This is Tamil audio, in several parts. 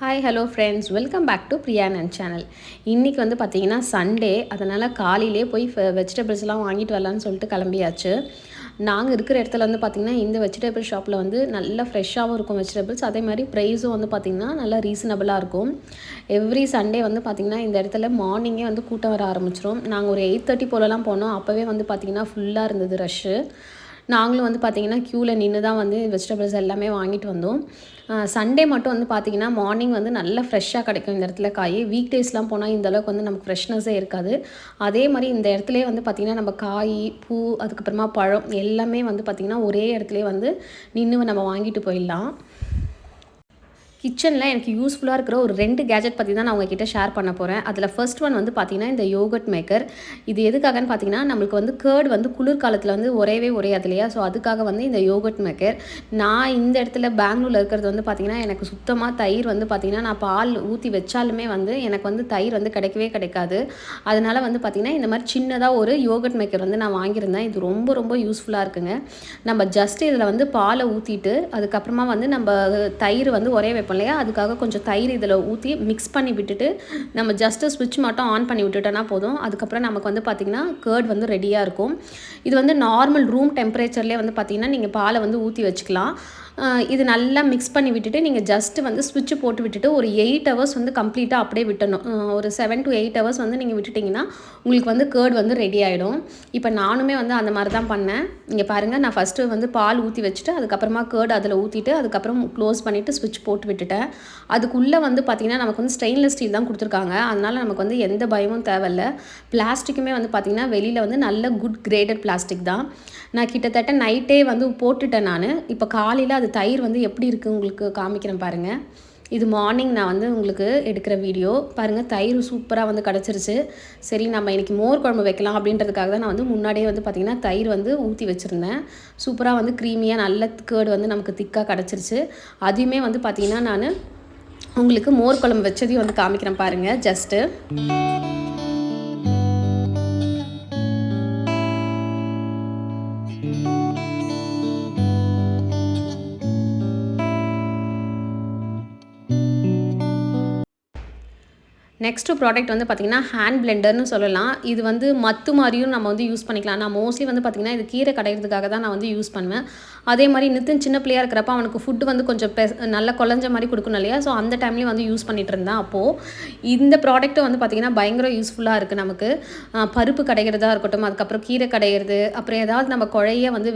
Hi hello friends, welcome back to பிரியானன் சேனல். இன்றைக்கி வந்து பார்த்திங்கன்னா சண்டே, அதனால் காலையிலே போய் வெஜிடபிள்ஸ்லாம் வாங்கிட்டு வரலான்னு சொல்லிட்டு கிளம்பியாச்சு. நாங்கள் இருக்கிற இடத்துல வந்து பார்த்திங்கன்னா இந்த வெஜிடபிள் ஷாப்பில் வந்து நல்லா ஃப்ரெஷ்ஷாகவும் இருக்கும் வெஜிடபிள்ஸ். அதே மாதிரி ப்ரைஸும் வந்து பார்த்திங்கன்னா நல்லா ரீசனபிளாக இருக்கும். எவ்ரி சண்டே வந்து பார்த்திங்கன்னா இந்த இடத்துல மார்னிங்கே வந்து கூட்டம் வர ஆரம்பிச்சிடும். நாங்கள் ஒரு 8:30 போலலாம் போனோம். அப்போவே வந்து பார்த்திங்கன்னா ஃபுல்லாக இருந்தது ரஷ்ஷு. நாங்களும் வந்து பார்த்திங்கன்னா க்யூவில் நின்று தான் வந்து வெஜிடபிள்ஸ் எல்லாமே வாங்கிட்டு வந்தோம். சண்டே மட்டும் வந்து பார்த்திங்கன்னா மார்னிங் வந்து நல்லா ஃப்ரெஷ்ஷாக கிடைக்கும் இந்த இடத்துல காய். வீக் டேஸ்லாம் போனால் இந்தளவுக்கு வந்து நமக்கு ஃப்ரெஷ்னஸே இருக்காது. அதே மாதிரி இந்த இடத்துலேயே வந்து பார்த்திங்கன்னா நம்ம காய், பூ, அதுக்கப்புறமா பழம் எல்லாமே வந்து பார்த்திங்கன்னா ஒரே இடத்துலேயே வந்து நின்று நம்ம வாங்கிட்டு போயிடலாம். கிச்சனில் எனக்கு யூஸ்ஃபுல்லாக இருக்கிற ஒரு 2 கேஜெட் பற்றி தான் நான் உங்ககிட்ட ஷேர் பண்ண போகிறேன். அதில் ஃபர்ஸ்ட் ஒன் வந்து பார்த்திங்கன்னா இந்த யோகட் மேக்கர். இது எதுக்காகன்னு பார்த்திங்கன்னா நம்மளுக்கு வந்து கேர்ட் வந்து குளிர்காலத்தில் வந்து உரையாது இல்லையா? ஸோ அதுக்காக வந்து இந்த யோகட் மேக்கர். நான் இந்த இடத்துல பெங்களூரில் இருக்கிறது வந்து பார்த்திங்கன்னா எனக்கு சுத்தமாக தயிர் வந்து பார்த்திங்கன்னா நான் பால் ஊற்றி வச்சாலுமே வந்து எனக்கு வந்து தயிர் வந்து கிடைக்காது. அதனால் வந்து பார்த்திங்கன்னா இந்த மாதிரி சின்னதாக ஒரு யோகட் மேக்கர் வந்து நான் வாங்கியிருந்தேன். இது ரொம்ப ரொம்ப யூஸ்ஃபுல்லாக இருக்குங்க. நம்ம ஜஸ்ட் இதில் வந்து பாலை ஊற்றிட்டு அதுக்கப்புறமா வந்து நம்ம தயிர் வந்து உரைய வைப்போம் இல்லையா? அதுக்காக கொஞ்சம் தயிர் இதில் ஊற்றி மிக்ஸ் பண்ணி விட்டுட்டு நம்ம ஜஸ்ட்டு ஸ்விட்ச் மட்டும் ஆன் பண்ணி விட்டுட்டோன்னா போதும். அதுக்கப்புறம் நமக்கு வந்து பார்த்திங்கன்னா கேர்ட் வந்து ரெடியாக இருக்கும். இது வந்து நார்மல் ரூம் டெம்பரேச்சர்லேயே வந்து பார்த்திங்கன்னா நீங்கள் பாலை வந்து ஊற்றி வச்சுக்கலாம். இது நல்லா மிக்ஸ் பண்ணி விட்டுட்டு நீங்கள் ஜஸ்ட்டு வந்து ஸ்விட்ச் போட்டு விட்டுட்டு ஒரு 8 ஹவர்ஸ் வந்து கம்ப்ளீட்டாக அப்படியே விட்டணும். ஒரு 7 to 8 ஹவர்ஸ் வந்து நீங்கள் விட்டுட்டிங்கன்னா உங்களுக்கு வந்து கேர்ட் வந்து ரெடி ஆகிடும். இப்போ நானுமே வந்து அந்த மாதிரி தான் பண்ணேன். இங்கே பாருங்கள், நான் ஃபஸ்ட்டு வந்து பால் ஊற்றி வச்சுட்டு அதுக்கப்புறமா கேர்ட் அதில் ஊற்றிட்டு அதுக்கப்புறம் க்ளோஸ் பண்ணிவிட்டு ஸ்விட்ச் போட்டு விட்டுட்டேன். அதுக்குள்ளே வந்து பார்த்திங்கன்னா நமக்கு வந்து ஸ்டெயின்லெஸ் ஸ்டீல் தான் கொடுத்துருக்காங்க. அதனால் நமக்கு வந்து எந்த பயமும் தேவையில்லை. பிளாஸ்டிக்குமே வந்து பார்த்திங்கன்னா வெளியில் வந்து நல்ல குட் கிரேடட் பிளாஸ்டிக் தான். நான் கிட்டத்தட்ட நைட்டே வந்து போட்டுட்டேன் நான். இப்போ காலையில் அது தயிர் வந்து எப்படி இருக்குது உங்களுக்கு காமிக்கிறேன் பாருங்கள். இது மார்னிங் நான் வந்து உங்களுக்கு எடுக்கிற வீடியோ பாருங்கள். தயிர் சூப்பராக வந்து கிடச்சிருச்சு. சரி, நம்ம இன்றைக்கி மோர் குழம்பு வைக்கலாம் அப்படின்றதுக்காக தான் நான் வந்து முன்னாடியே வந்து பார்த்திங்கன்னா தயிர் வந்து ஊற்றி வச்சுருந்தேன். சூப்பராக வந்து க்ரீமியாக நல்ல கேர்டு வந்து நமக்கு திக்காக கிடச்சிருச்சு. அதையுமே வந்து பார்த்திங்கன்னா நான் உங்களுக்கு மோர் குழம்பு வச்சதையும் வந்து காமிக்கிறேன் பாருங்கள். ஜஸ்ட்டு நெக்ஸ்ட்டு ப்ராடக்ட் வந்து பார்த்திங்கன்னா ஹேண்ட் பிளெண்டர்னு சொல்லலாம். இது வந்து மத்து மாதிரியும் நம்ம வந்து யூஸ் பண்ணிக்கலாம். நான் மோஸ்ட்லி வந்து பார்த்திங்கன்னா இது கீரை கடையிறதுக்காக தான் நான் வந்து யூஸ் பண்ணுவேன். அதே மாதிரி நித்தின் சின்ன பிள்ளையாக இருக்கிறப்ப அவனுக்கு ஃபுட்டு வந்து கொஞ்சம் நல்லா குழஞ்ச மாதிரி கொடுக்கணும் இல்லையா? ஸோ அந்த டைம்லேயும் வந்து யூஸ் பண்ணிகிட்டு இருந்தேன். அப்போது இந்த ப்ராடக்ட்டு வந்து பார்த்திங்கன்னா பயங்கர யூஸ்ஃபுல்லாக இருக்குது நமக்கு. பருப்பு கடைகிறதா இருக்கட்டும், அதுக்கப்புறம் கீரை கடையிறது, அப்புறம் ஏதாவது நம்ம குழைய வந்து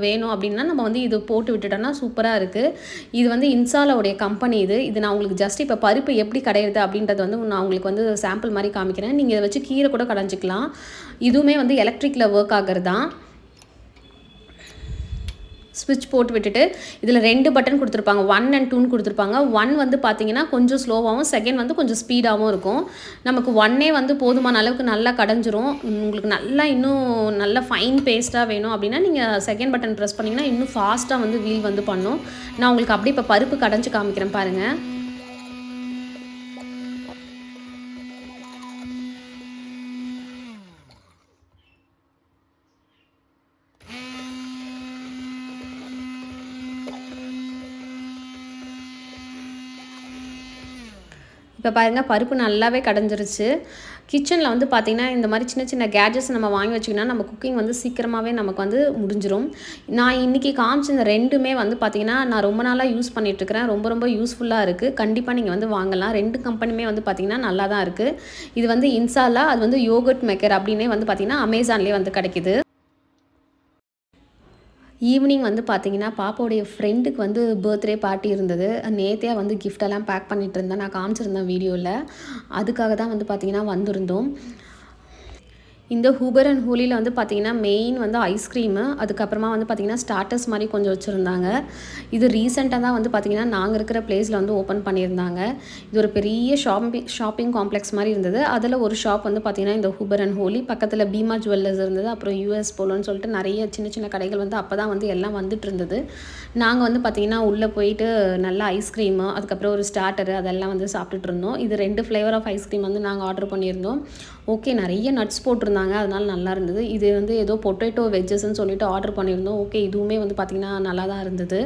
வேணும் அப்படின்னா நம்ம வந்து இது போட்டு விட்டுட்டோன்னா சூப்பராக இருக்குது. இது வந்து இன்சாலாவுடைய கம்பெனி இது. நான் உங்களுக்கு ஜஸ்ட் இப்போ பருப்பு எப்படி கடையிறது அப்படின்றது வந்து நான் உங்களுக்கு வந்து சாம்பிள் மாதிரி காமிக்கிறேன். நீங்கள் இதை வச்சு கீரை கூட கடைஞ்சிக்கலாம். இதுவுமே வந்து எலக்ட்ரிக்கில் ஒர்க் ஆகிறது தான். ஸ்விட்ச் போட்டு விட்டுட்டு இதில் 2 பட்டன் கொடுத்துருப்பாங்க. 1 and 2ன்னு கொடுத்துருப்பாங்க. 1 வந்து பார்த்தீங்கன்னா கொஞ்சம் ஸ்லோவாகவும், செகண்ட் வந்து கொஞ்சம் ஸ்பீடாகவும் இருக்கும். நமக்கு 1 வந்து போதுமான அளவுக்கு நல்லா கடைஞ்சிரும். உங்களுக்கு நல்லா இன்னும் நல்லா ஃபைன் பேஸ்ட்டாக வேணும் அப்படின்னா நீங்கள் செகண்ட் பட்டன் ப்ரெஸ் பண்ணிங்கன்னா இன்னும் ஃபாஸ்ட்டாக வந்து வீல் வந்து பண்ணும். நான் உங்களுக்கு அப்படியே இப்போ பருப்பு கடைஞ்சி காமிக்கிறேன் பாருங்கள். இப்போ பாருங்கள், பருப்பு நல்லாவே கடைஞ்சிருச்சு. கிச்சனில் வந்து பார்த்திங்கன்னா இந்த மாதிரி சின்ன சின்ன கேஜெட்ஸ் நம்ம வாங்கி வச்சிங்கன்னா நம்ம குக்கிங் வந்து சீக்கிரமாகவே நமக்கு வந்து முடிஞ்சிடும். நான் இன்றைக்கி காமிச்ச இந்த 2மே வந்து பார்த்திங்கன்னா நான் ரொம்ப நாளாக யூஸ் பண்ணிகிட்ருக்கிறேன். ரொம்ப ரொம்ப யூஸ்ஃபுல்லாக இருக்குது. கண்டிப்பாக நீங்கள் வந்து வாங்கலாம். 2 கம்பெனியுமே வந்து பார்த்திங்கன்னா நல்லா தான் இருக்குது. இது வந்து இன்சாலா, அது வந்து யோகட் மேக்கர் அப்படின்னே வந்து பார்த்திங்கன்னா அமேசான்லேயே வந்து கிடைக்கிது. ஈவினிங் வந்து பார்த்திங்கன்னா பாப்பாவுடைய ஃப்ரெண்டுக்கு வந்து பர்த்டே பார்ட்டி இருந்தது. நேற்றே வந்து கிஃப்டெல்லாம் பேக் பண்ணிகிட்டு இருந்தேன். நான் காமிச்சிருந்தேன் வீடியோவில். அதுக்காக தான் வந்து பார்த்திங்கன்னா வந்திருந்தோம். இந்த ஹூபர் அண்ட் ஹோலியில் வந்து பார்த்திங்கன்னா மெயின் வந்து ஐஸ்கிரீமு, அதுக்கப்புறமா வந்து பார்த்திங்கன்னா ஸ்டார்டர்ஸ் மாதிரி கொஞ்சம் வச்சுருந்தாங்க. இது ரீசெண்டாக தான் வந்து பார்த்திங்கன்னா நாங்கள் இருக்கிற பிளேஸில் வந்து ஓப்பன் பண்ணியிருந்தாங்க. இது ஒரு பெரிய ஷாப்பிங் காம்ப்ளெக்ஸ் மாதிரி இருந்தது. அதில் ஒரு ஷாப் வந்து பார்த்திங்கன்னா இந்த ஹூபர் அண்ட் ஹோலி, பக்கத்தில் பீமா ஜுவல்லர்ஸ் இருந்தது, அப்புறம் யூஎஸ் போலோன்னு சொல்லிட்டு நிறைய சின்ன சின்ன கடைகள் வந்து அப்போ தான் வந்து எல்லாம் வந்துட்டு இருந்தது. நாங்கள் வந்து பார்த்திங்கன்னா உள்ளே போயிட்டு நல்லா ஐஸ்கிரீமு, அதுக்கப்புறம் ஒரு ஸ்டார்டரு அதெல்லாம் வந்து சாப்பிட்டுட்டு இருந்தோம். இது 2 ஃப்ளேவர் ஆஃப் ஐஸ்கிரீம் வந்து நாங்கள் ஆர்டர் பண்ணியிருந்தோம். ஓகே, நிறைய நட்ஸ் போட்டிருந்தாங்க. போட்டிருந்தாங்க. அதனால நல்லா இருந்தது. இது வந்து ஏதோ பொட்டேட்டோ வெஜ்ஜஸ்ன்னு சொல்லிட்டு ஆர்டர் பண்ணியிருந்தோம். ஓகே, இதுவுமே வந்து பார்த்திங்கன்னா நல்லா தான் இருந்தது.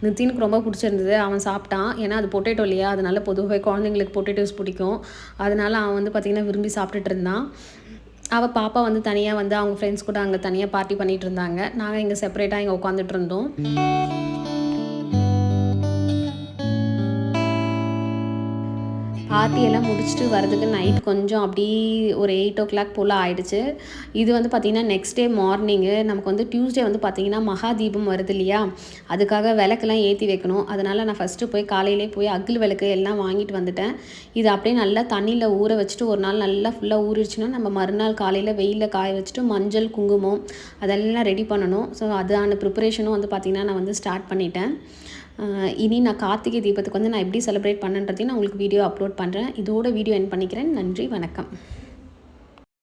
நித்தினுக்கு ரொம்ப பிடிச்சிருந்தது. அவன் சாப்பிட்டான். ஏன்னா அது பொட்டேட்டோ இல்லையா, அதனால பொதுவாகவே குழந்தைங்களுக்கு பொட்டேட்டோஸ் பிடிக்கும். அதனால அவன் வந்து பார்த்திங்கன்னா விரும்பி சாப்பிட்டுட்டு இருந்தான். அவள் பாப்பா வந்து தனியாக வந்து அவங்க ஃப்ரெண்ட்ஸ் கூட அங்கே தனியாக பார்ட்டி பண்ணிகிட்டு இருந்தாங்க. நாங்கள் இங்கே செப்பரேட்டாக இங்கே உட்காந்துட்டு இருந்தோம். பார்ட்டியெல்லாம் முடிச்சுட்டு வரதுக்கு நைட் கொஞ்சம் அப்படி ஒரு 8:00 போல் ஆயிடுச்சு. இது வந்து பார்த்திங்கன்னா நெக்ஸ்ட் டே மார்னிங்கு நமக்கு வந்து டியூஸ்டே வந்து பார்த்திங்கன்னா மகா தீபம் வருது இல்லையா, அதுக்காக விளக்கெல்லாம் ஏற்றி வைக்கணும். அதனால் நான் ஃபஸ்ட்டு போய் காலையிலே போய் அகல் விளக்கு எல்லாம் வாங்கிட்டு வந்துட்டேன். இது அப்படியே நல்லா தண்ணியில் ஊற வச்சுட்டு ஒரு நாள் நல்லா ஃபுல்லாக ஊறிடுச்சுன்னா நம்ம மறுநாள் காலையில் வெயிலில் காய வச்சுட்டு மஞ்சள் குங்குமம் அதெல்லாம் ரெடி பண்ணணும். ஸோ அதான ப்ரிப்பரேஷனும் வந்து பார்த்திங்கன்னா நான் வந்து ஸ்டார்ட் பண்ணிட்டேன். இனி நான் கார்த்திகை தீபத்துக்கு வந்து நான் எப்படி செலிப்ரேட் பண்ணேன்றதையும் நான் உங்களுக்கு வீடியோ அப்லோட் பண்ணுறேன். இதோட வீடியோ எண்ட் பண்ணிக்கிறேன். நன்றி, வணக்கம்.